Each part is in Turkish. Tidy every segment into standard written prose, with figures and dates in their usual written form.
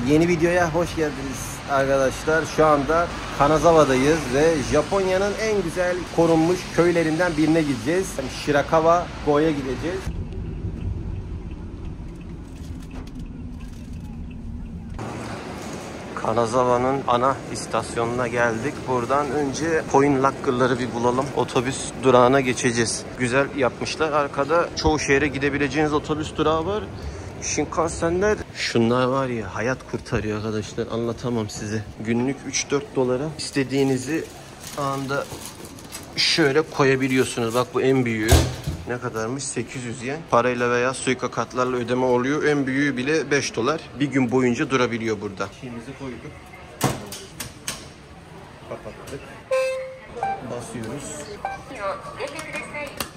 Yeni videoya hoş geldiniz arkadaşlar. Şu anda Kanazawa'dayız ve Japonya'nın en güzel korunmuş köylerinden birine gideceğiz. Shirakawa-go'ya gideceğiz. Kanazawa'nın ana istasyonuna geldik. Buradan önce coin locker'ları bir bulalım. Otobüs durağına geçeceğiz. Güzel yapmışlar. Arkada çoğu şehre gidebileceğiniz otobüs durağı var. Shinkansenler, şunlar var ya, hayat kurtarıyor arkadaşlar, anlatamam size. Günlük 3-4 dolara istediğinizi anda şöyle koyabiliyorsunuz. Bak bu en büyüğü. Ne kadarmış? 800 yen. Parayla veya suika kartlarla ödeme oluyor. En büyüğü bile 5 dolar. Bir gün boyunca durabiliyor burada. Şeyimizi koyduk. Kapattık. Basıyoruz.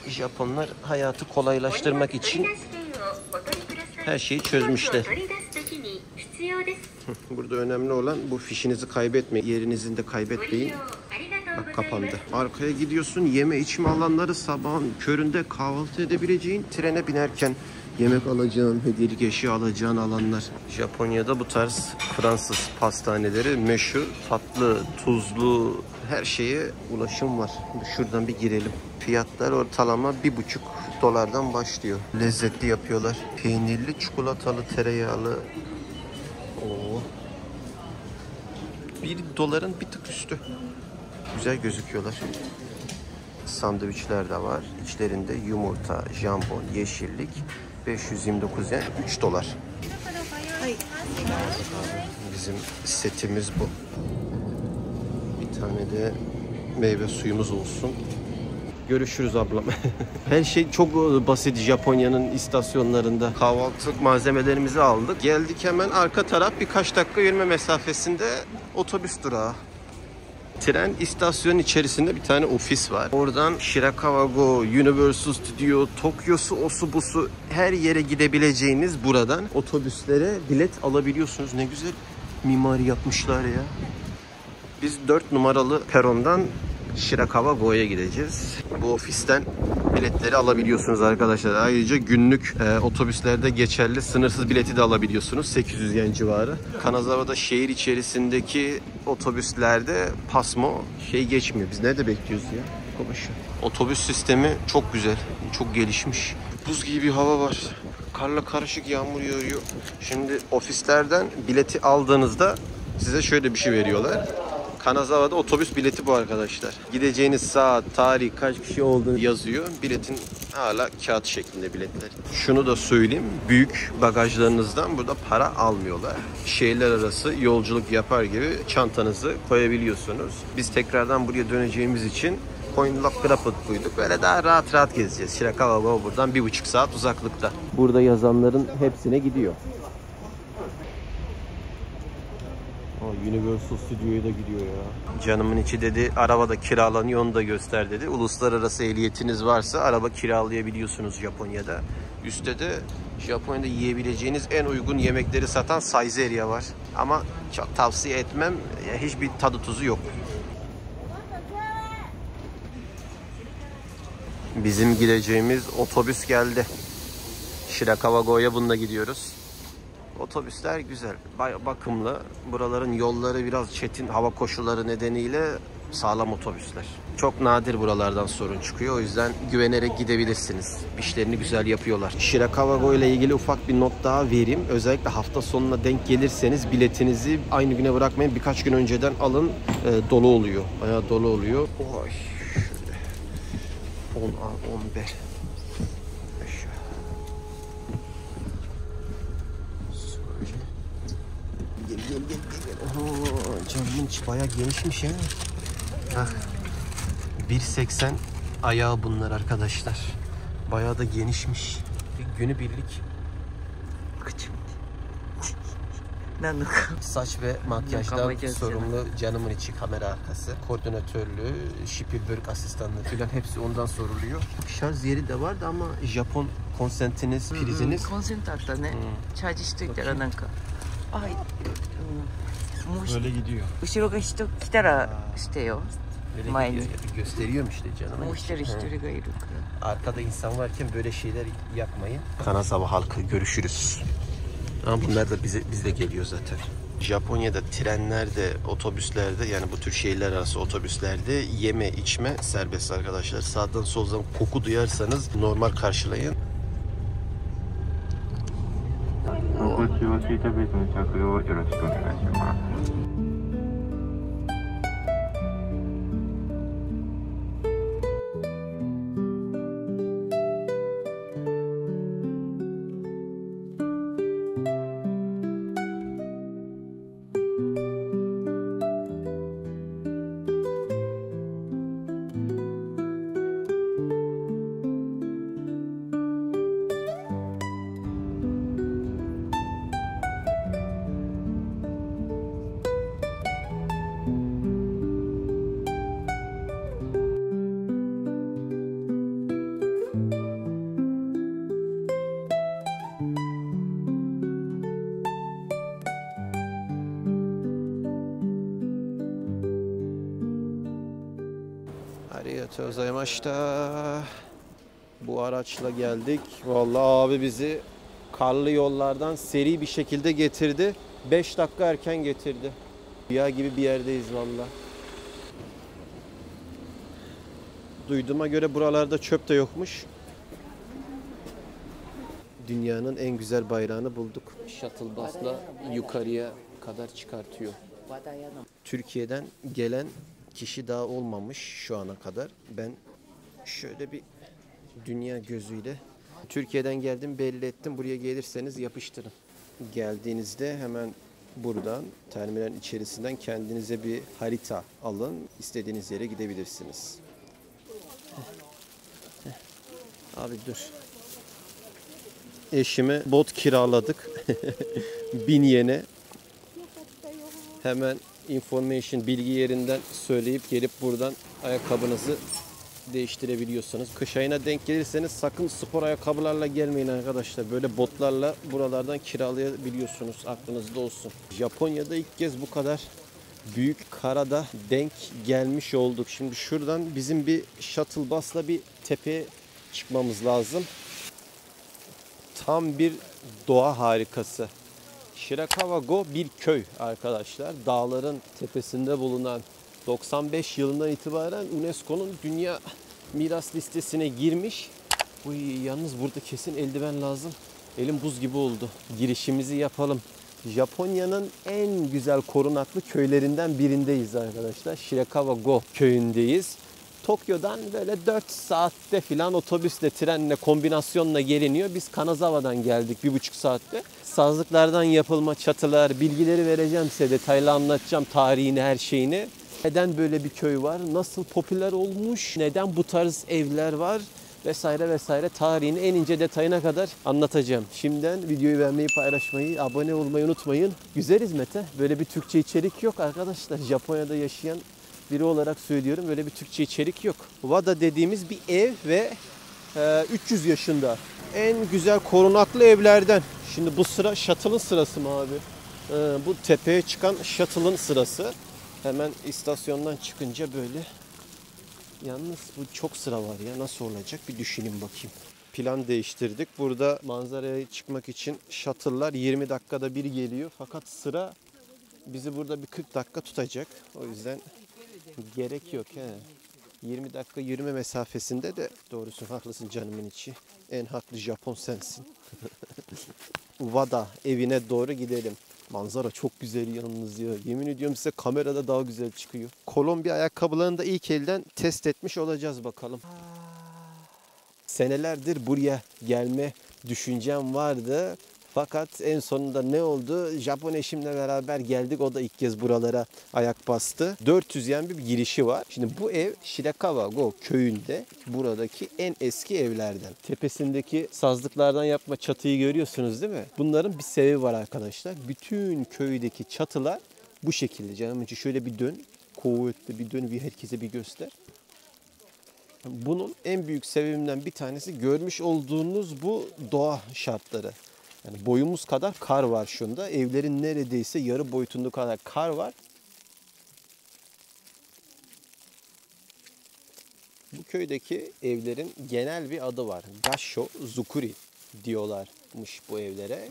Japonlar hayatı kolaylaştırmak için her şeyi çözmüşler. Burada önemli olan bu fişinizi kaybetmeyin. Yerinizin de kaybetmeyin. Bak kapandı. Arkaya gidiyorsun, yeme içme alanları, sabahın köründe kahvaltı edebileceğin, trene binerken yemek alacağın, hediyelik eşya alacağın alanlar. Japonya'da bu tarz Fransız pastaneleri meşhur. Tatlı, tuzlu her şeye ulaşım var. Şuradan bir girelim. Fiyatlar ortalama 1,5 dolardan başlıyor. Lezzetli yapıyorlar. Peynirli, çikolatalı, tereyağlı. Oo. 1 doların bir tık üstü. Güzel gözüküyorlar. Sandviçler de var. İçlerinde yumurta, jambon, yeşillik. 529 yen, 3 dolar. Bizim setimiz bu. Bir tane de meyve suyumuz olsun. Görüşürüz ablam. Her şey çok basit Japonya'nın istasyonlarında. Kahvaltı malzemelerimizi aldık. Geldik, hemen arka taraf birkaç dakika yürüme mesafesinde otobüs durağı. Tren istasyonun içerisinde bir tane ofis var. Oradan Shirakawa-go, Universal Studio, Tokyo'su, osu busu, her yere gidebileceğiniz buradan otobüslere bilet alabiliyorsunuz. Ne güzel mimari yapmışlar ya. Biz 4 numaralı perondan Shirakawa-go'ya gideceğiz. Bu ofisten biletleri alabiliyorsunuz arkadaşlar. Ayrıca günlük otobüslerde geçerli sınırsız bileti de alabiliyorsunuz. 800 yen civarı. Kanazawa'da şehir içerisindeki otobüslerde Pasmo geçmiyor. Biz nerede bekliyoruz ya? Otobüs sistemi çok güzel. Çok gelişmiş. Buz gibi bir hava var. Karla karışık yağmur yağıyor. Şimdi ofislerden bileti aldığınızda size şöyle bir şey veriyorlar. Kanazawa'da otobüs bileti bu arkadaşlar. Gideceğiniz saat, tarih, kaç kişi olduğunu yazıyor. Biletin hala kağıt şeklinde biletler. Şunu da söyleyeyim. Büyük bagajlarınızdan burada para almıyorlar. Şehirler arası yolculuk yapar gibi çantanızı koyabiliyorsunuz. Biz tekrardan buraya döneceğimiz için coin locker'a buyduk. Böyle daha rahat rahat gezeceğiz. Shirakawa-go buradan 1,5 saat uzaklıkta. Burada yazanların hepsine gidiyor. Universal Studio'ya da gidiyor ya. Canımın içi dedi, arabada kiralanıyor, onu da göster dedi. Uluslararası ehliyetiniz varsa araba kiralayabiliyorsunuz Japonya'da. Üstte de Japonya'da yiyebileceğiniz en uygun yemekleri satan Saizeriya var. Ama çok tavsiye etmem. Hiçbir tadı tuzu yok. Bizim gideceğimiz otobüs geldi. Shirakawa-go'ya bununla gidiyoruz. Otobüsler güzel, bakımlı. Buraların yolları biraz çetin, hava koşulları nedeniyle sağlam otobüsler. Çok nadir buralardan sorun çıkıyor. O yüzden güvenerek gidebilirsiniz. İşlerini güzel yapıyorlar. Shirakawa-go ile ilgili ufak bir not daha vereyim. Özellikle hafta sonuna denk gelirseniz biletinizi aynı güne bırakmayın. Birkaç gün önceden alın. Dolu oluyor. Bayağı dolu oluyor. Oy, şöyle 10-15. Gel. Oo, camın içi bayağı genişmiş ya. 1.80 ayağı bunlar arkadaşlar. Bayağı da genişmiş. Günübirlik. Saç ve makyajdan sorumlu canımın içi kamera arkası. Koordinatörlüğü, Spielberg asistanlığı falan hepsi ondan soruluyor. Şarj yeri de vardı ama Japon konsentiniz, priziniz. Konsent hatta ne? Charge şitokara nanka. Ay. Böyle gidiyor. 後ろが人来たらしてよ。前に gösteriyorum işte canım. もう一人がいるから。 Arkada insan varken böyle şeyler yapmayın. Kanazawa halkı, görüşürüz. Ama bunlar da bize geliyor zaten. Japonya'da trenlerde, otobüslerde, yani bu tür şehirler arası otobüslerde yeme içme serbest arkadaşlar. Sağdan soldan koku duyarsanız normal karşılayın. ご注文シートベルトの着用をよろしくお願いします。Arigatou gozaimashita. Bu araçla geldik. Vallahi abi bizi karlı yollardan seri bir şekilde getirdi. 5 dakika erken getirdi. Rüya gibi bir yerdeyiz vallahi. Duyduğuma göre buralarda çöp de yokmuş. Dünyanın en güzel bayrağını bulduk. Shuttle bus'la yukarıya kadar çıkartıyor. Türkiye'den gelen kişi daha olmamış şu ana kadar. Ben şöyle bir dünya gözüyle Türkiye'den geldim belli ettim. Buraya gelirseniz yapıştırın. Geldiğinizde hemen buradan terminalin içerisinden kendinize bir harita alın. İstediğiniz yere gidebilirsiniz. Abi dur. Eşime bot kiraladık. 1000 yene. Hemen information bilgi yerinden söyleyip gelip buradan ayakkabınızı değiştirebiliyorsunuz. Kış ayına denk gelirseniz sakın spor ayakkabılarla gelmeyin arkadaşlar. Böyle botlarla buralardan kiralayabiliyorsunuz. Aklınızda olsun. Japonya'da ilk kez bu kadar büyük karada denk gelmiş olduk. Şimdi şuradan bizim bir shuttle bus'la bir tepeye çıkmamız lazım. Tam bir doğa harikası. Shirakawa-go bir köy arkadaşlar. Dağların tepesinde bulunan, 95 yılından itibaren UNESCO'nun Dünya Miras Listesi'ne girmiş. Yalnız burada kesin eldiven lazım. Elim buz gibi oldu. Girişimizi yapalım. Japonya'nın en güzel korunaklı köylerinden birindeyiz arkadaşlar. Shirakawa-go köyündeyiz. Tokyo'dan böyle 4 saatte filan otobüsle, trenle, kombinasyonla geliniyor. Biz Kanazawa'dan geldik 1,5 saatte. Sazlıklardan yapılma çatılar, bilgileri vereceğim size, detaylı anlatacağım tarihini, her şeyini. Neden böyle bir köy var, nasıl popüler olmuş, neden bu tarz evler var vesaire vesaire, tarihini en ince detayına kadar anlatacağım. Şimdiden videoyu beğenmeyi, paylaşmayı, abone olmayı unutmayın. Güzel hizmete. Böyle bir Türkçe içerik yok arkadaşlar. Japonya'da yaşayan biri olarak söylüyorum, böyle bir Türkçe içerik yok. Wada dediğimiz bir ev ve 300 yaşında. En güzel korunaklı evlerden. Şimdi bu sıra shuttle'ın sırası mı abi? Bu tepeye çıkan shuttle'ın sırası. Hemen istasyondan çıkınca böyle. Yalnız bu çok sıra var ya, nasıl olacak bir düşüneyim bakayım. Plan değiştirdik. Burada manzaraya çıkmak için shuttle'lar 20 dakikada bir geliyor. Fakat sıra bizi burada bir 40 dakika tutacak. O yüzden gerek yok. 20 dakika yürüme mesafesinde de, doğrusu haklısın canımın içi. En haklı Japon sensin. Wada evine doğru gidelim. Manzara çok güzel yalnız ya. Yemin ediyorum size, kamerada daha güzel çıkıyor. Kolombiya ayakkabılarını da ilk elden test etmiş olacağız bakalım. Senelerdir buraya gelme düşüncem vardı. Fakat en sonunda ne oldu? Japon eşimle beraber geldik. O da ilk kez buralara ayak bastı. 400 yen bir girişi var. Şimdi bu ev Shirakawa-go köyünde buradaki en eski evlerden. Tepesindeki sazlıklardan yapma çatıyı görüyorsunuz değil mi? Bunların bir sebebi var arkadaşlar. Bütün köydeki çatılar bu şekilde. Canım için şöyle bir dön. Kuvvetli bir dön, bir herkese bir göster. Bunun en büyük sebebinden bir tanesi görmüş olduğunuz bu doğa şartları. Yani boyumuz kadar kar var şunda. Evlerin neredeyse yarı boyutunda kadar kar var. Bu köydeki evlerin genel bir adı var. Gassho Zukuri diyorlarmış bu evlere.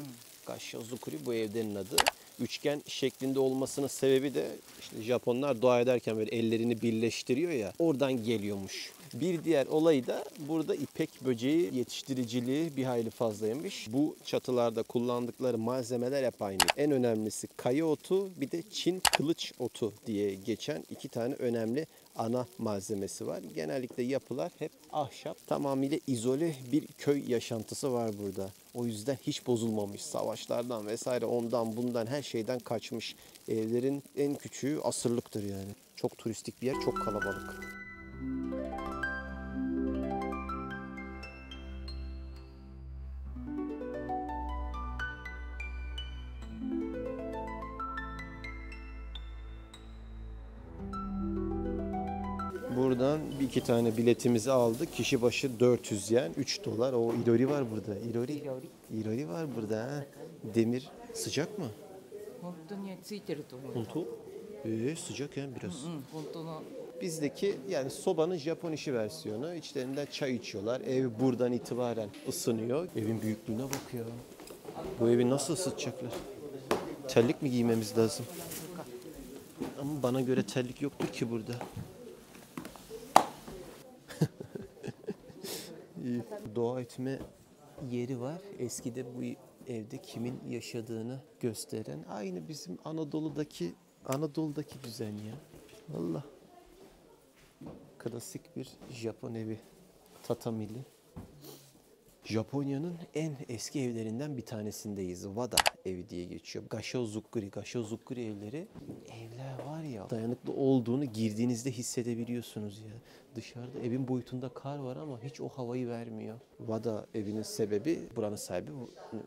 Gashozukuri bu evlerin adı. Üçgen şeklinde olmasının sebebi de işte Japonlar dua ederken böyle ellerini birleştiriyor ya, oradan geliyormuş. Bir diğer olayı da burada ipek böceği yetiştiriciliği bir hayli fazlaymış. Bu çatılarda kullandıkları malzemeler hep aynı. En önemlisi kaya otu, bir de Çin kılıç otu diye geçen iki tane önemli ana malzemesi var. Genellikle yapılar hep ahşap. Tamamıyla izole bir köy yaşantısı var burada. O yüzden hiç bozulmamış. Savaşlardan vesaire, ondan bundan her şeyden kaçmış. Evlerin en küçüğü asırlıktır yani. Çok turistik bir yer, çok kalabalık. Buradan bir iki tane biletimizi aldık. Kişi başı 400 yen, 3 dolar. O irori var burada. İrori var burada. Ha. Demir sıcak mı? 本当についてると思う。 Honto. Sıcak yani biraz. 本当の Bizdeki yani sobanın Japon işi versiyonu. İçlerinden çay içiyorlar. Ev buradan itibaren ısınıyor. Evin büyüklüğüne bak ya. Bu evi nasıl ısıtacaklar? Terlik mi giymemiz lazım? Ama bana göre terlik yoktur ki burada. Dua etme yeri var. Eskide bu evde kimin yaşadığını gösteren, aynı bizim Anadolu'daki düzen ya. Vallahi. Klasik bir Japon evi. Tatamili. Japonya'nın en eski evlerinden bir tanesindeyiz. Wada evi diye geçiyor. Gashozukuri evleri. Evler var ya, dayanıklı olduğunu girdiğinizde hissedebiliyorsunuz ya. Dışarıda evin boyutunda kar var ama hiç o havayı vermiyor. Wada evinin sebebi, buranın sahibi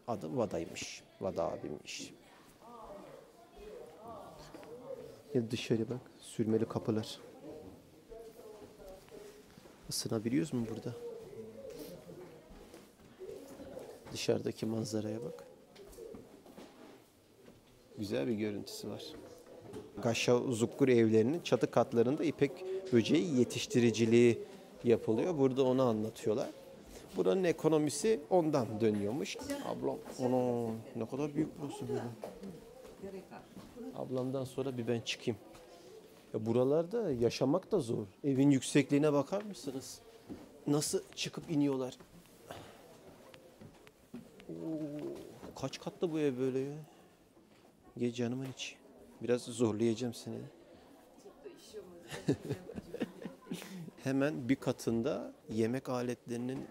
adı Wada'ymış. Wada abimmiş. Ya dışarı bak, sürmeli kapılar. Isınabiliyoruz mu burada? Dışarıdaki manzaraya bak. Güzel bir görüntüsü var. Gashozukuri evlerinin çatı katlarında ipek böceği yetiştiriciliği yapılıyor. Burada onu anlatıyorlar. Buranın ekonomisi ondan dönüyormuş. Ablam, ono ne kadar büyük burası böyle. Ablamdan sonra bir ben çıkayım. Ya buralarda yaşamak da zor. Evin yüksekliğine bakar mısınız? Nasıl çıkıp iniyorlar? Kaç katlı bu ev böyle ya? Gel canımın içi. Biraz zorlayacağım seni. Hemen bir katında yemek aletlerinin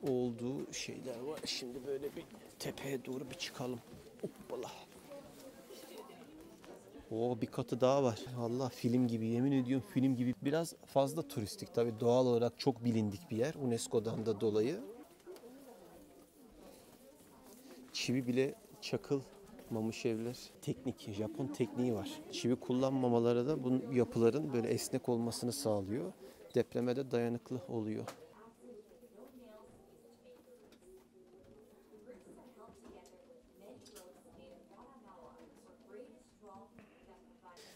olduğu şeyler var. Şimdi böyle bir tepeye doğru bir çıkalım. Hoppala. Oo, bir katı daha var. Allah, film gibi, yemin ediyorum film gibi. Biraz fazla turistik tabii, doğal olarak çok bilindik bir yer. UNESCO'dan da dolayı. Çivi bile çakılmamış evler. Teknik, Japon tekniği var. Çivi kullanmamaları da bu yapıların böyle esnek olmasını sağlıyor. Depreme de dayanıklı oluyor.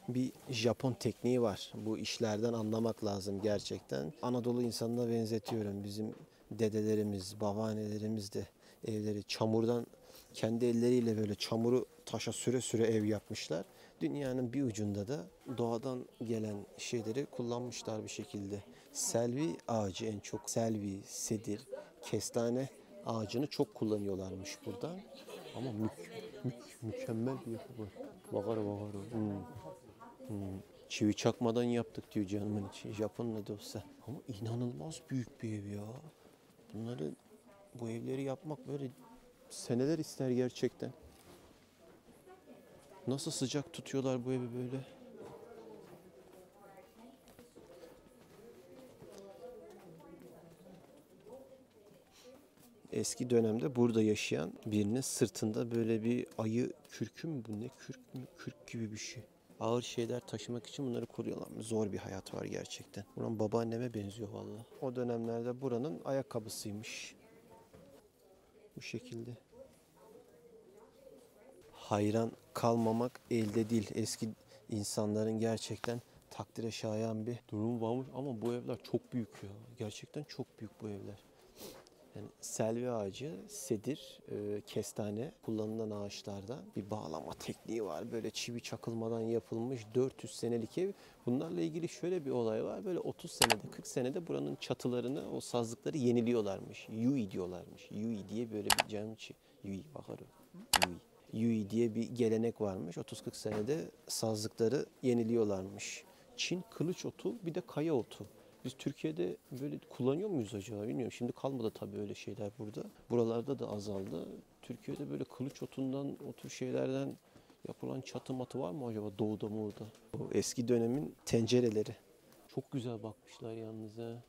Bir Japon tekniği var. Bu işlerden anlamak lazım gerçekten. Anadolu insanına benzetiyorum. Bizim dedelerimiz, babaannelerimiz de evleri çamurdan, kendi elleriyle böyle çamuru taşa süre süre ev yapmışlar. Dünyanın bir ucunda da doğadan gelen şeyleri kullanmışlar bir şekilde. Selvi ağacı en çok. Selvi, sedir, kestane ağacını çok kullanıyorlarmış burada. Ama mükemmel bir yapı var. Bakar. Çivi çakmadan yaptık diyor canımın içi. Japon ne de olsa. Ama inanılmaz büyük bir ev ya. Bu evleri yapmak böyle seneler ister gerçekten. Nasıl sıcak tutuyorlar bu evi böyle. Eski dönemde burada yaşayan birinin sırtında böyle bir ayı kürkü mü bu, ne kürk mü, kürk gibi bir şey. Ağır şeyler taşımak için bunları koruyorlar. Zor bir hayat var gerçekten. Buranın babaanneme benziyor vallahi. O dönemlerde buranın ayakkabısıymış. Bu şekilde. Hayran kalmamak elde değil. Eski insanların gerçekten takdire şayan bir durum varmış. Ama bu evler çok büyük ya. Gerçekten çok büyük bu evler. Yani selvi ağacı, sedir, kestane kullanılan ağaçlardan bir bağlama tekniği var. Böyle çivi çakılmadan yapılmış 400 senelik ev. Bunlarla ilgili şöyle bir olay var. Böyle 30 senede, 40 senede buranın çatılarını, o sazlıkları yeniliyorlarmış. Yui diyorlarmış. Yui diye böyle bir camçı. Yui bakarım. Yui. Yui diye bir gelenek varmış. 30-40 senede sazlıkları yeniliyorlarmış. Çin kılıç otu, bir de kaya otu. Biz Türkiye'de böyle kullanıyor muyuz acaba bilmiyorum. Şimdi kalmadı tabii öyle şeyler burada. Buralarda da azaldı. Türkiye'de böyle kılıç otundan, o tür şeylerden yapılan çatı matı var mı acaba doğuda moğuda? O eski dönemin tencereleri. Çok güzel bakmışlar yalnız ha.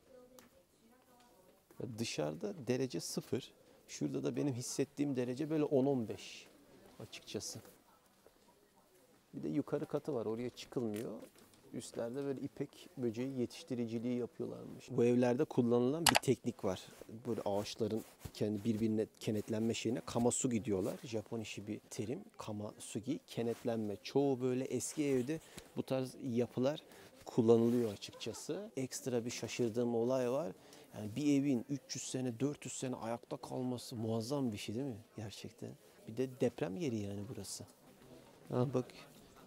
Dışarıda derece 0. Şurada da benim hissettiğim derece böyle 10-15 açıkçası. Bir de yukarı katı var, oraya çıkılmıyor. Üstlerde böyle ipek böceği yetiştiriciliği yapıyorlarmış. Bu evlerde kullanılan bir teknik var. Böyle ağaçların kendi birbirine kenetlenme şeyine kamasugi diyorlar. Japon işi bir terim. Kamasugi, kenetlenme. Çoğu böyle eski evde bu tarz yapılar kullanılıyor açıkçası. Ekstra bir şaşırdığım olay var. Yani bir evin 300 sene, 400 sene ayakta kalması muazzam bir şey değil mi? Gerçekten. Bir de deprem yeri yani burası. Ha bak.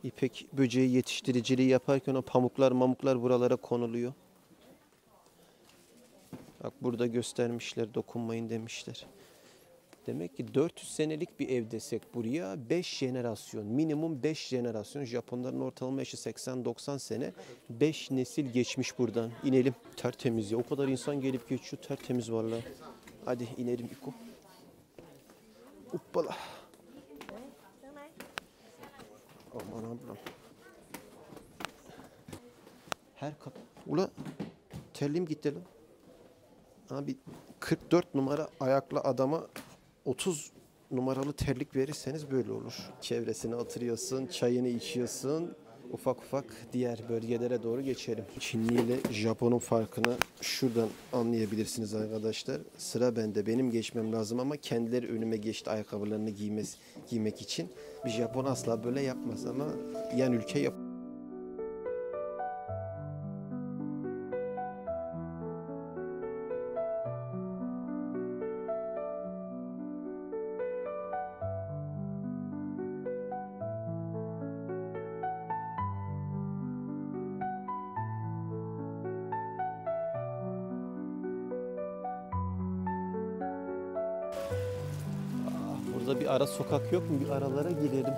İpek böceği yetiştiriciliği yaparken o pamuklar buralara konuluyor. Bak burada göstermişler, dokunmayın demişler. Demek ki 400 senelik bir ev desek buraya 5 jenerasyon, minimum 5 jenerasyon. Japonların ortalama yaşı 80-90 sene. 5 nesil geçmiş buradan. İnelim. Tertemiz ya. O kadar insan gelip geçiyor. Tertemiz vallahi. Hadi inelim İko. Hoppala. Aman ablam. Her kat... Ula terliğim gitti lan. Abi 44 numara ayaklı adama 30 numaralı terlik verirseniz böyle olur. Çevresine oturuyorsun, çayını içiyorsun. Ufak ufak diğer bölgelere doğru geçelim. Çinli ile Japon'un farkını şuradan anlayabilirsiniz arkadaşlar. Sıra bende. Benim geçmem lazım ama kendileri önüme geçti ayakkabılarını giymek için. Bir Japon asla böyle yapmaz ama yan ülke yap. Burada bir ara sokak yok mu? Bir aralara girelim.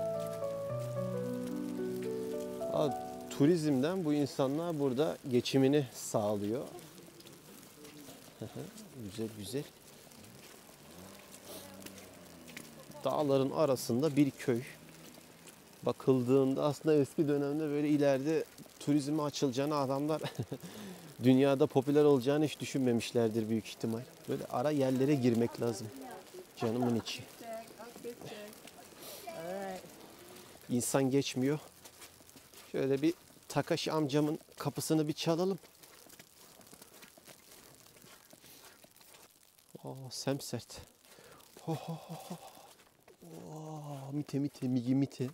Turizmden bu insanlar burada geçimini sağlıyor. Güzel güzel. Dağların arasında bir köy. Bakıldığında aslında eski dönemde böyle ileride turizme açılacağını adamlar dünyada popüler olacağını hiç düşünmemişlerdir büyük ihtimal. Böyle ara yerlere girmek lazım. Canımın içi. İnsan geçmiyor. Şöyle bir Takashi amcamın kapısını bir çalalım. Semsert. Mite mite.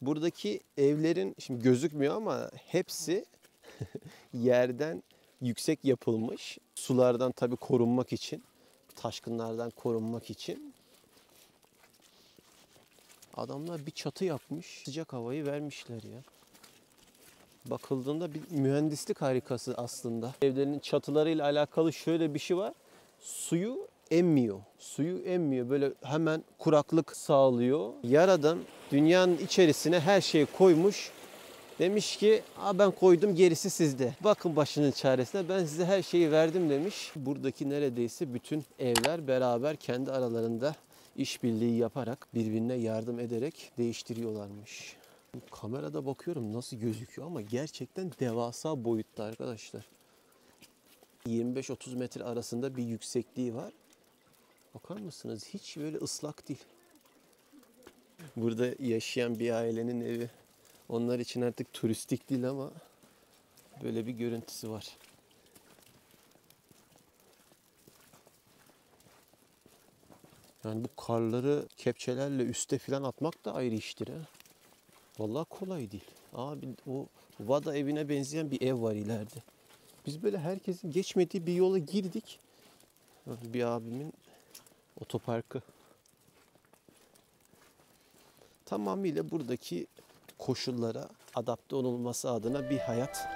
Buradaki evlerin şimdi gözükmüyor ama hepsi yerden yüksek yapılmış. Sulardan tabii korunmak için, taşkınlardan korunmak için. Adamlar bir çatı yapmış, sıcak havayı vermişler ya. Bakıldığında bir mühendislik harikası aslında. Evlerin çatılarıyla alakalı şöyle bir şey var. Suyu emmiyor. Suyu emmiyor. Böyle hemen kuraklık sağlıyor. Yaradan dünyanın içerisine her şeyi koymuş. Demiş ki ben koydum gerisi sizde. Bakın başının çaresine ben size her şeyi verdim demiş. Buradaki neredeyse bütün evler beraber kendi aralarında işbirliği yaparak birbirine yardım ederek değiştiriyorlarmış. Kamerada bakıyorum nasıl gözüküyor ama gerçekten devasa boyutta arkadaşlar. 25-30 metre arasında bir yüksekliği var. Bakar mısınız? Hiç böyle ıslak değil. Burada yaşayan bir ailenin evi. Onlar için artık turistik değil ama böyle bir görüntüsü var. Yani bu karları kepçelerle üste falan atmak da ayrı iştir ha. Vallahi kolay değil. Abi o Vada evine benzeyen bir ev var ileride. Biz böyle herkesin geçmediği bir yola girdik. Bir abimin otoparkı. Tamamıyla buradaki koşullara adapte olunması adına bir hayat.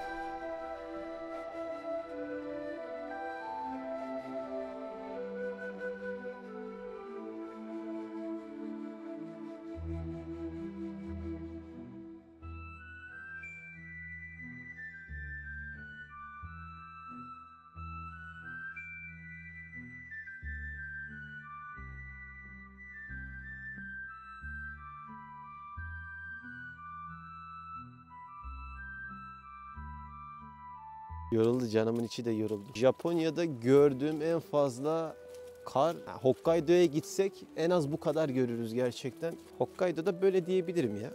Yoruldu, canımın içi de yoruldu. Japonya'da gördüğüm en fazla kar, Hokkaido'ya gitsek en az bu kadar görürüz gerçekten. Hokkaido'da böyle diyebilirim ya.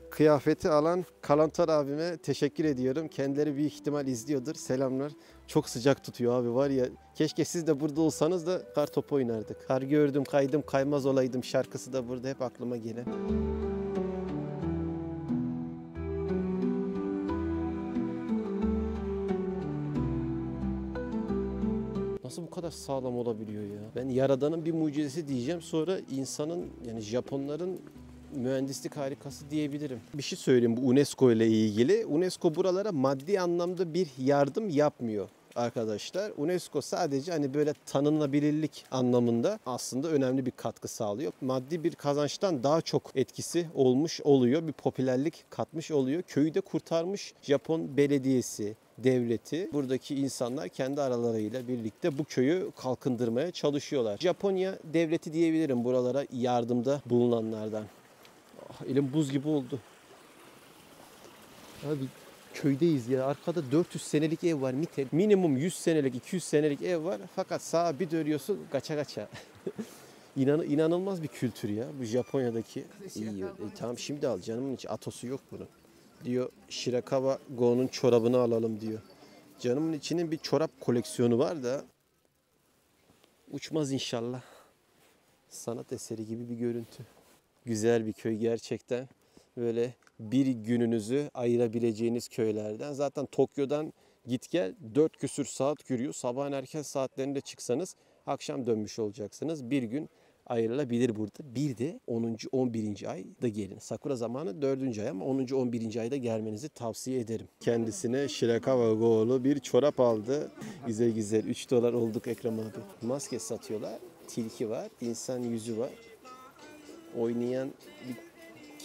Kıyafeti alan Kalantar abime teşekkür ediyorum. Kendileri büyük ihtimal izliyordur. Selamlar. Çok sıcak tutuyor abi var ya. Keşke siz de burada olsanız da kar topu oynardık. Kar gördüm, kaydım, kaymaz olaydım şarkısı da burada hep aklıma gelen. Nasıl bu kadar sağlam olabiliyor ya? Ben Yaradan'ın bir mucizesi diyeceğim. Sonra insanın, yani Japonların mühendislik harikası diyebilirim. Bir şey söyleyeyim bu UNESCO ile ilgili. UNESCO buralara maddi anlamda bir yardım yapmıyor arkadaşlar. UNESCO sadece hani böyle tanınabilirlik anlamında aslında önemli bir katkı sağlıyor. Maddi bir kazançtan daha çok etkisi olmuş oluyor. Bir popülerlik katmış oluyor. Köyü de kurtarmış Japon belediyesi, devleti, buradaki insanlar kendi aralarıyla birlikte bu köyü kalkındırmaya çalışıyorlar. Japonya devleti diyebilirim buralara yardımda bulunanlardan. Elim buz gibi oldu. Abi köydeyiz ya. Arkada 400 senelik ev var. Minimum 100 senelik, 200 senelik ev var. Fakat sağa bir dönüyorsun gaça gaça. İnanılmaz bir kültür ya bu Japonya'daki. İyi. Tamam şimdi al canımın içi. Atosu yok bunun. Diyor Shirakawa Go'nun çorabını alalım diyor. Canımın içinin bir çorap koleksiyonu var da uçmaz inşallah. Sanat eseri gibi bir görüntü. Güzel bir köy gerçekten. Böyle bir gününüzü ayırabileceğiniz köylerden. Zaten Tokyo'dan git gel 4 küsür saat yürüyor. Sabahın erken saatlerinde çıksanız akşam dönmüş olacaksınız. Bir gün ayrılabilir burada. Bir de 10. 11. ayda gelin. Sakura zamanı 4. ay ama 10. 11. ayda gelmenizi tavsiye ederim. Kendisine Shirakawa Go'lu bir çorap aldı. Güzel güzel 3 dolar olduk Ekrem abi. Maske satıyorlar. Tilki var. İnsan yüzü var. Oynayan bir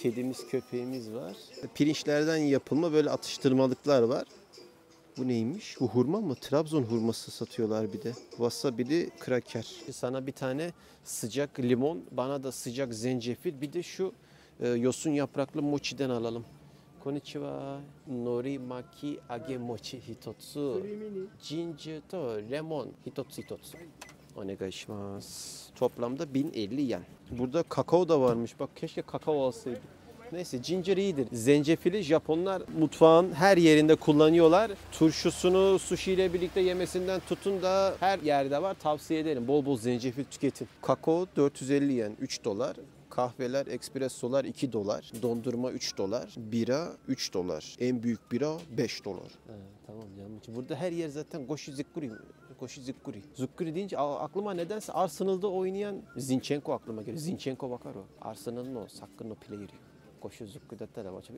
kedimiz, köpeğimiz var. Pirinçlerden yapılma böyle atıştırmalıklar var. Bu neymiş? Bu hurma mı? Trabzon hurması satıyorlar bir de. Wasabi'li kraker. Sana bir tane sıcak limon, bana da sıcak zencefil. Bir de şu yosun yapraklı mochi'den alalım. Konnichiwa. Nori maki age mochi hitotsu. Ginger to lemon hitotsu hitotsu. Onegaishimasu. Toplamda 1050 yen. Burada kakao da varmış. Bak keşke kakao alsaydık. Neyse ginger iyidir. Zencefili Japonlar mutfağın her yerinde kullanıyorlar. Turşusunu sushi ile birlikte yemesinden tutun da her yerde var. Tavsiye ederim. Bol bol zencefil tüketin. Kakao 450 yen 3 dolar. Kahveler, espressolar 2 dolar. Dondurma 3 dolar. Bira 3 dolar. En büyük bira 5 dolar. Tamam canım. Burada her yer zaten goshi zukuri. Goshi zukuri. Zukuri deyince aklıma nedense Arsenal'da oynayan Zinchenko aklıma geliyor. Zinchenko bakar o. Arsenal'ın o Sakın o player'i. Goshi zukuri dattara maçı.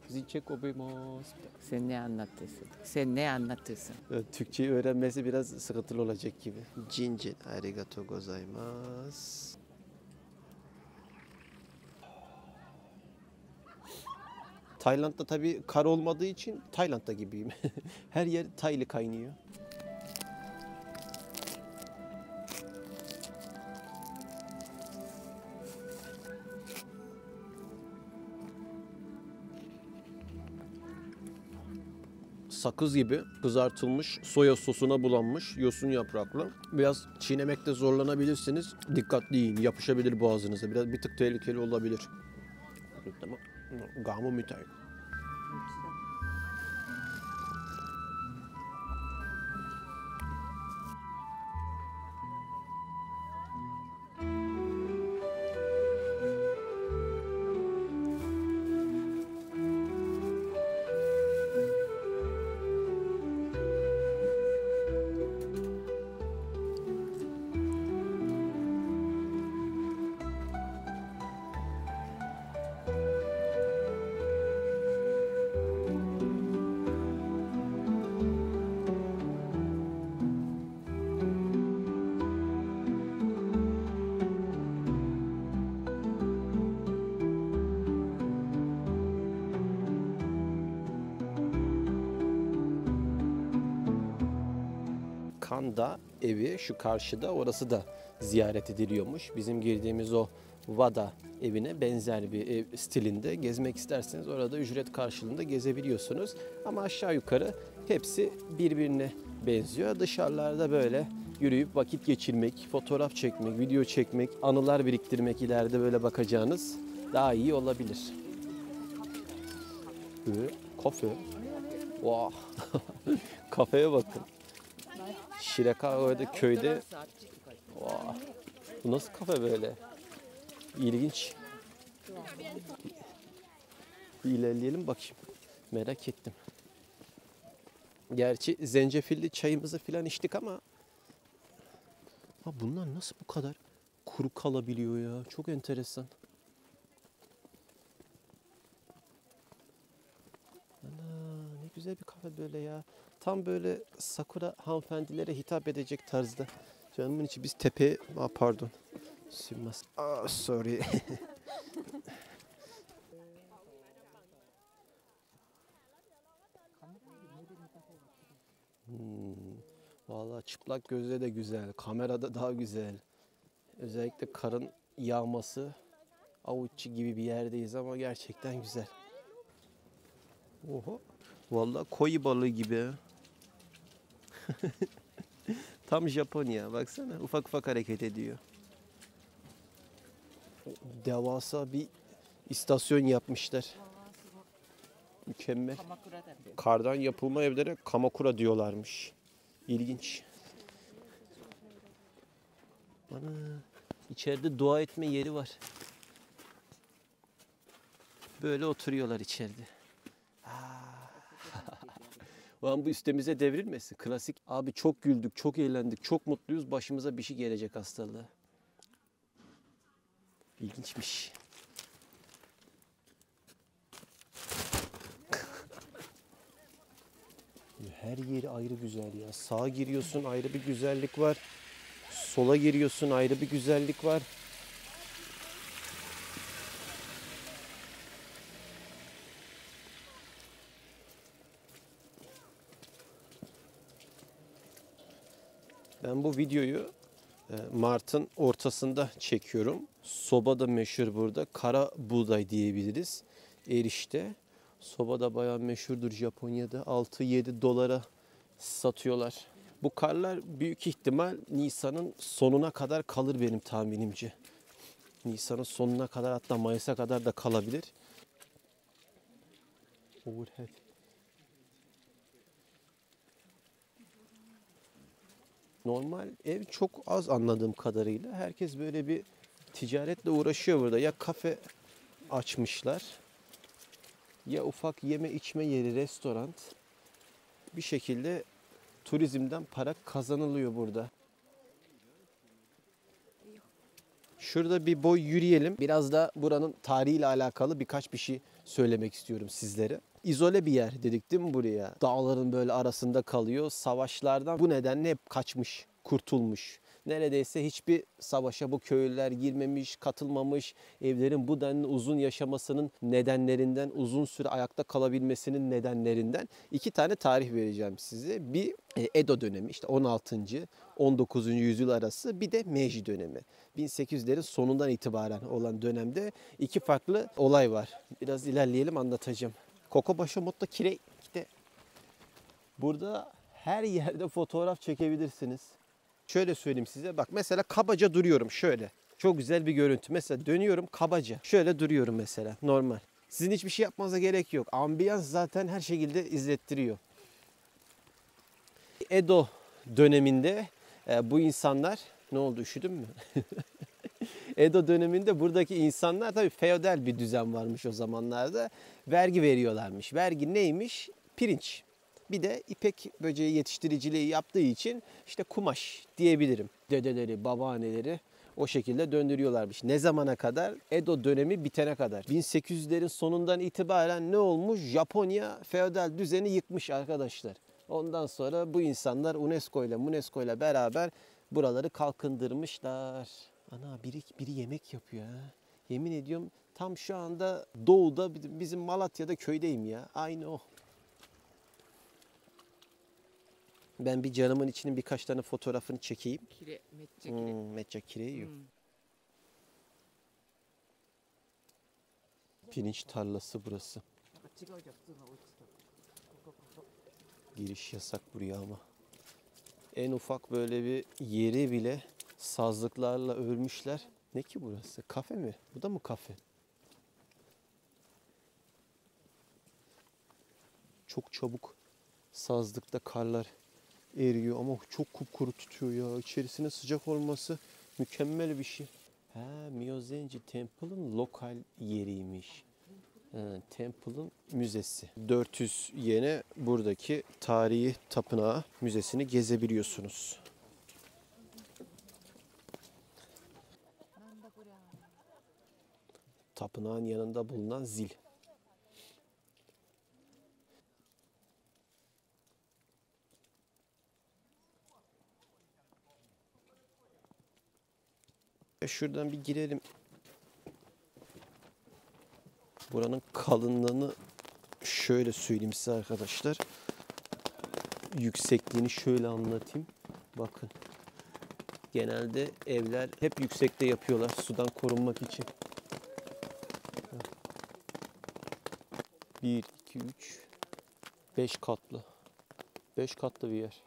Zinchenko bemos. Sen ne anlatıyorsun? Sen ne anlatıyorsun? Türkçeyi öğrenmesi biraz sıkıntılı olacak gibi. Jinjin arigato gozaimasu. Tayland'da tabii kar olmadığı için Tayland'da gibiyim. Her yer Taylı kaynıyor. Sakız gibi kızartılmış, soya sosuna bulanmış, yosun yapraklı. Biraz çiğnemekte zorlanabilirsiniz. Dikkatli yiyin, yapışabilir boğazınıza. Biraz bir tık tehlikeli olabilir. Tamam. Gamu mitai. Kanda evi şu karşıda, orası da ziyaret ediliyormuş. Bizim girdiğimiz o Wada evine benzer bir ev stilinde. Gezmek isterseniz orada ücret karşılığında gezebiliyorsunuz. Ama aşağı yukarı hepsi birbirine benziyor. Dışarılarda böyle yürüyüp vakit geçirmek, fotoğraf çekmek, video çekmek, anılar biriktirmek, ileride böyle bakacağınız daha iyi olabilir. Kafe. Wow. Kafeye bakın. Shirakawa köyde. Wow. Bu nasıl kafe böyle? İlginç. Bir ilerleyelim bakayım. Merak ettim. Gerçi zencefilli çayımızı filan içtik ama bunlar nasıl bu kadar kuru kalabiliyor ya? Çok enteresan. Ana, ne güzel bir kafe böyle ya. Tam böyle sakura hanımefendilere hitap edecek tarzda. Canımın içi, biz tepeye... pardon. Sürmez. Sorry. Vallahi çıplak gözle de güzel. Kamerada daha güzel. Özellikle karın yağması. Avuççu gibi bir yerdeyiz ama gerçekten güzel. Oho. Vallahi koi balığı gibi. Tam Japonya. Baksana, ufak ufak hareket ediyor. Devasa bir istasyon yapmışlar. Mükemmel. Kardan yapılma evlere kamakura diyorlarmış. İlginç. Ana, içeride dua etme yeri var. Böyle oturuyorlar içeride. Ulan bu üstemize devrilmesin. Klasik. Abi çok güldük, çok eğlendik, çok mutluyuz. Başımıza bir şey gelecek hastalığı. İlginçmiş. Her yeri ayrı güzel ya. Sağa giriyorsun, ayrı bir güzellik var. Sola giriyorsun, ayrı bir güzellik var. Ben bu videoyu Mart'ın ortasında çekiyorum. Soba da meşhur burada. Kara buğday diyebiliriz. Erişte. Soba da bayağı meşhurdur Japonya'da. 6-7 dolara satıyorlar. Bu karlar büyük ihtimal Nisan'ın sonuna kadar kalır benim tahminimce. Nisan'ın sonuna kadar, hatta Mayıs'a kadar da kalabilir. Overhead. Normal ev çok az anladığım kadarıyla. Herkes böyle bir ticaretle uğraşıyor burada. Ya kafe açmışlar, ya ufak yeme içme yeri, restoran. Bir şekilde turizmden para kazanılıyor burada. Şurada bir boy yürüyelim. Biraz da buranın tarihiyle alakalı birkaç bir şey söylemek istiyorum sizlere. İzole bir yer dedik değil mi buraya? Dağların böyle arasında kalıyor. Savaşlardan bu nedenle hep kaçmış, kurtulmuş. Neredeyse hiçbir savaşa bu köylüler girmemiş, katılmamış. Evlerin bu denli uzun yaşamasının nedenlerinden, uzun süre ayakta kalabilmesinin nedenlerinden 2 tane tarih vereceğim size. Bir Edo dönemi, işte 16. 19. yüzyıl arası, bir de Meiji dönemi. 1800'lerin sonundan itibaren olan dönemde 2 farklı olay var. Biraz ilerleyelim, anlatacağım. Kokobasho Moto Kirei. İşte burada her yerde fotoğraf çekebilirsiniz. Şöyle söyleyeyim size. Bak mesela kabaca duruyorum şöyle. Çok güzel bir görüntü. Mesela dönüyorum kabaca. Şöyle duruyorum mesela, normal. Sizin hiçbir şey yapmanıza gerek yok. Ambiyans zaten her şekilde izlettiriyor. Edo döneminde bu insanlar... Ne oldu, üşüdün mü? Edo döneminde buradaki insanlar, tabii feodal bir düzen varmış o zamanlarda. Vergi veriyorlarmış. Vergi neymiş? Pirinç. Bir de ipek böceği yetiştiriciliği yaptığı için işte kumaş diyebilirim. Dedeleri, babaanneleri o şekilde döndürüyorlarmış. Ne zamana kadar? Edo dönemi bitene kadar. 1800'lerin sonundan itibaren ne olmuş? Japonya feodal düzeni yıkmış arkadaşlar. Ondan sonra bu insanlar UNESCO ile beraber buraları kalkındırmışlar. Ana, biri yemek yapıyor ha. Yemin ediyorum tam şu anda doğuda, bizim Malatya'da köydeyim ya. Aynı o. Ben bir canımın içinin birkaç tane fotoğrafını çekeyim. Kire, metçe kire. Metça kireyi. Pirinç tarlası burası. Giriş yasak buraya ama. En ufak böyle bir yeri bile sazlıklarla örmüşler. Ne ki burası? Kafe mi? Bu da mı kafe? Çok çabuk sazlıkta karlar eriyor ama çok kupkuru tutuyor ya. İçerisine sıcak olması mükemmel bir şey. Myozenji Temple'ın lokal yeriymiş. Temple'ın müzesi. 400 yene buradaki tarihi tapınağı müzesini gezebiliyorsunuz. Tapınağın yanında bulunan zil. Şuradan bir girelim. Buranın kalınlığını şöyle söyleyeyim size arkadaşlar. Yüksekliğini şöyle anlatayım. Bakın. Genelde evler hep yüksekte yapıyorlar sudan korunmak için. 1, 2, 3, 5 katlı. 5 katlı bir yer.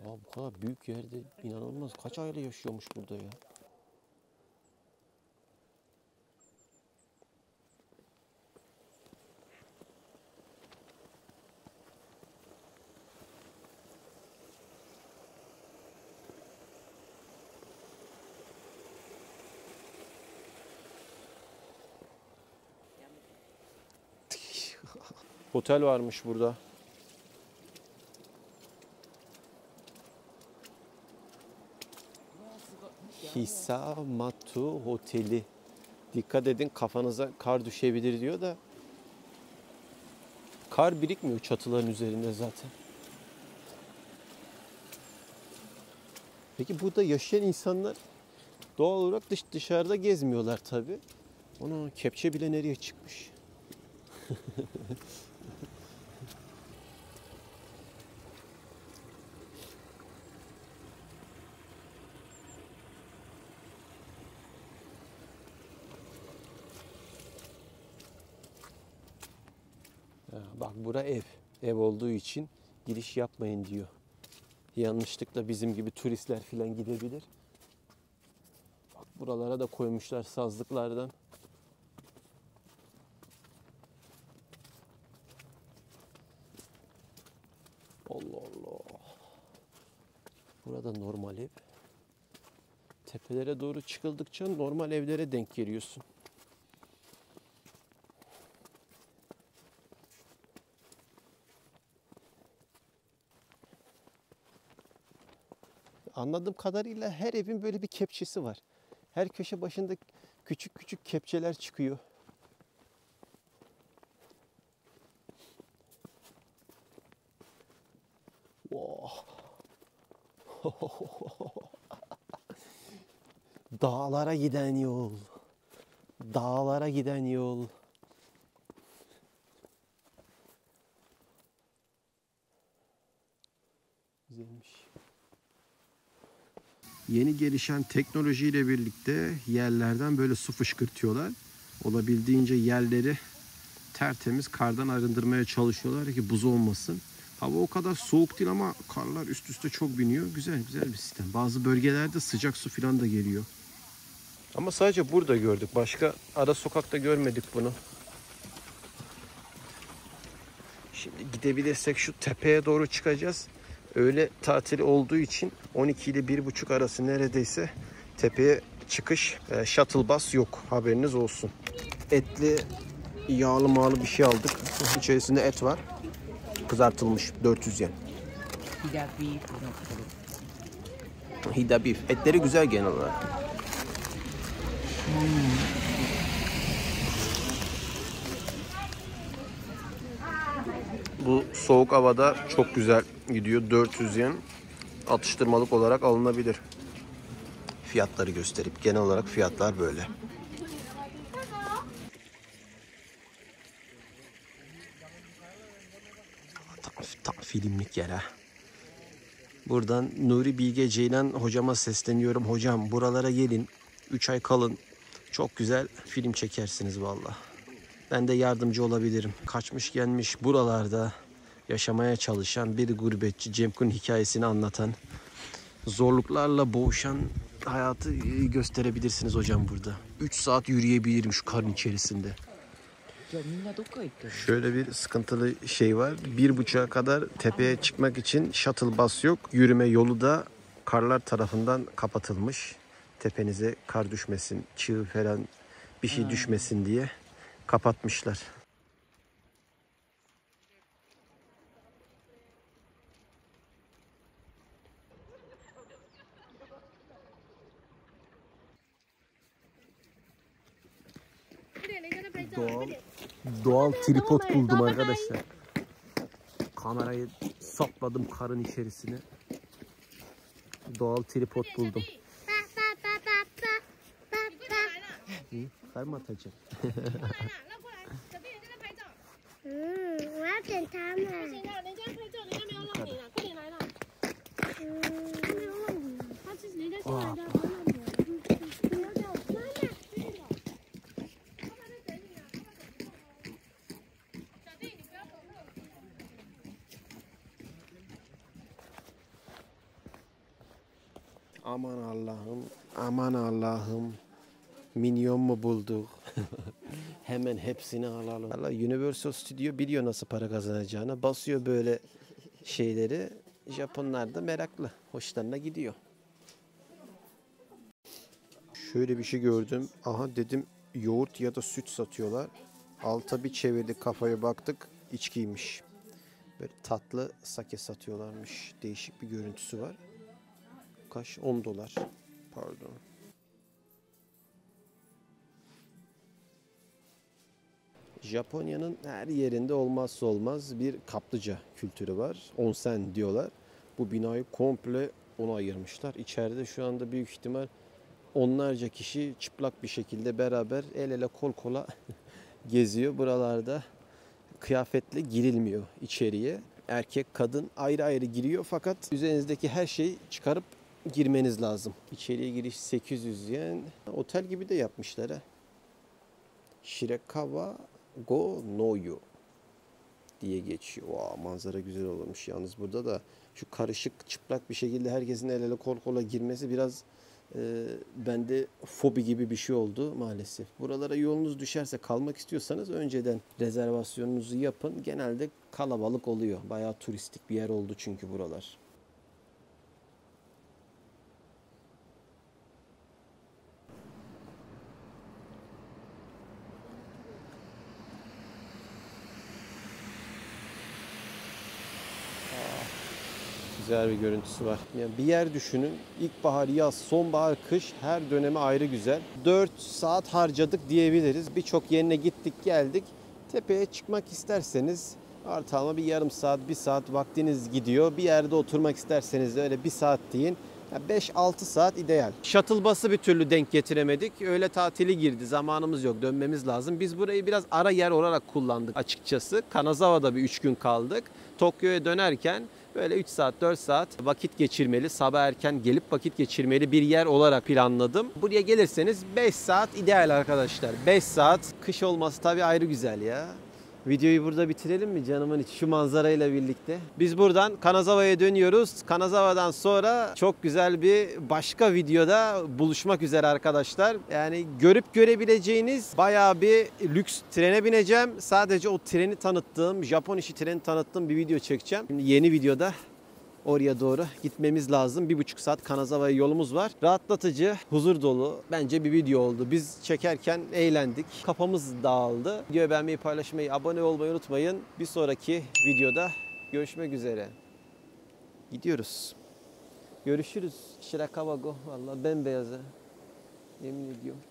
Ya bu kadar büyük yerde inanılmaz. Kaç aile yaşıyormuş burada ya? Otel varmış burada. Hisamatu Oteli. Dikkat edin kafanıza kar düşebilir diyor da kar birikmiyor çatıların üzerinde zaten. Peki burada yaşayan insanlar doğal olarak dışarıda gezmiyorlar tabii. Ona kepçe bile nereye çıkmış? Bak bura ev. Ev olduğu için giriş yapmayın diyor. Yanlışlıkla bizim gibi turistler falan gidebilir. Bak buralara da koymuşlar sazlıklardan. Allah Allah. Burada normal ev. Tepelere doğru çıkıldıkça normal evlere denk geliyorsun. Anladığım kadarıyla her evin böyle bir kepçesi var. Her köşe başında küçük küçük kepçeler çıkıyor. Oh. Dağlara giden yol. Dağlara giden yol. Güzelmiş. Yeni gelişen teknolojiyle birlikte yerlerden böyle su fışkırtıyorlar. Olabildiğince yerleri tertemiz kardan arındırmaya çalışıyorlar ki buz olmasın. Hava o kadar soğuk değil ama karlar üst üste çok biniyor. Güzel bir sistem. Bazı bölgelerde sıcak su falan da geliyor. Ama sadece burada gördük. Başka ara sokakta görmedik bunu. Şimdi gidebilirsek şu tepeye doğru çıkacağız. Öğle tatili olduğu için 12 ile 1.30 arası neredeyse tepeye çıkış, shuttle bus yok. Haberiniz olsun. Etli, yağlı mağlı bir şey aldık. İçerisinde et var. Kızartılmış 400 yen. Hida beef. Etleri güzel genel olarak. Bu soğuk havada çok güzel gidiyor. 400 yen atıştırmalık olarak alınabilir. Fiyatları gösterip genel olarak fiyatlar böyle. filmlik yer ha. Buradan Nuri Bilge Ceylan hocama sesleniyorum. Hocam buralara gelin. 3 ay kalın. Çok güzel film çekersiniz valla. Ben de yardımcı olabilirim. Kaçmış gelmiş buralarda yaşamaya çalışan bir gurbetçi Cemkun hikayesini anlatan, zorluklarla boğuşan hayatı gösterebilirsiniz hocam burada. 3 saat yürüyebilirim şu karın içerisinde. Şöyle bir sıkıntılı şey var. 1.30'a kadar tepeye çıkmak için shuttle bus yok. Yürüme yolu da karlar tarafından kapatılmış. Tepenize kar düşmesin, çığ falan bir şey düşmesin diye kapatmışlar. Doğal tripod buldum arkadaşlar. Kamerayı sapladım karın içerisine. Doğal tripod buldum. Kar mı atacak? Aman Allah'ım, aman Allah'ım. Minyon mu bulduk? Hemen hepsini alalım. Vallahi Universal Studio biliyor nasıl para kazanacağını. Basıyor böyle şeyleri. Japonlar da meraklı. Hoşlarına gidiyor. Şöyle bir şey gördüm. Aha dedim yoğurt ya da süt satıyorlar. Alta bir çevirdik kafaya baktık. İçkiymiş. Böyle tatlı sake satıyorlarmış. Değişik bir görüntüsü var. Kaç? 10 dolar. Pardon. Japonya'nın her yerinde olmazsa olmaz bir kaplıca kültürü var. Onsen diyorlar. Bu binayı komple ona ayırmışlar. İçeride şu anda büyük ihtimal onlarca kişi çıplak bir şekilde beraber el ele kol kola geziyor. Buralarda kıyafetle girilmiyor içeriye. Erkek kadın ayrı ayrı giriyor fakat üzerinizdeki her şeyi çıkarıp girmeniz lazım. İçeriye giriş 800 yen. Otel gibi de yapmışlar ha. Shirakawa Go Noyu diye geçiyor. Wow, manzara güzel olmuş. Yalnız burada da şu karışık çıplak bir şekilde herkesin el ele kol kola girmesi biraz bende fobi gibi bir şey oldu maalesef. Buralara yolunuz düşerse kalmak istiyorsanız önceden rezervasyonunuzu yapın. Genelde kalabalık oluyor. Bayağı turistik bir yer oldu çünkü buralar. Güzel bir görüntüsü var. Yani bir yer düşünün. İlkbahar, yaz, sonbahar, kış her dönemi ayrı güzel. 4 saat harcadık diyebiliriz. Birçok yerine gittik geldik. Tepeye çıkmak isterseniz ortalama bir yarım saat, 1 saat vaktiniz gidiyor. Bir yerde oturmak isterseniz de öyle 1 saat deyin. 5-6 saat ideal. Shuttle bus'ı bir türlü denk getiremedik. Öğle tatili girdi. Zamanımız yok. Dönmemiz lazım. Biz burayı biraz ara yer olarak kullandık açıkçası. Kanazawa'da bir 3 gün kaldık. Tokyo'ya dönerken böyle 3 saat 4 saat vakit geçirmeli, sabah erken gelip vakit geçirmeli bir yer olarak planladım. Buraya gelirseniz 5 saat ideal arkadaşlar. 5 saat kış olması tabii ayrı güzel ya. Videoyu burada bitirelim mi canımın içi şu manzarayla birlikte? Biz buradan Kanazawa'ya dönüyoruz. Kanazawa'dan sonra çok güzel bir başka videoda buluşmak üzere arkadaşlar. Yani görüp görebileceğiniz bayağı bir lüks trene bineceğim. Sadece o treni tanıttığım, Japon işi treni tanıttığım bir video çekeceğim. Şimdi yeni videoda oraya doğru gitmemiz lazım. 1,5 saat Kanazawa'ya yolumuz var. Rahatlatıcı, huzur dolu bence bir video oldu. Biz çekerken eğlendik. Kafamız dağıldı. Videoyu beğenmeyi, paylaşmayı, abone olmayı unutmayın. Bir sonraki videoda görüşmek üzere. Gidiyoruz. Görüşürüz. Shirakawa Go. Vallahi bembeyaz ha. Yemin ediyorum.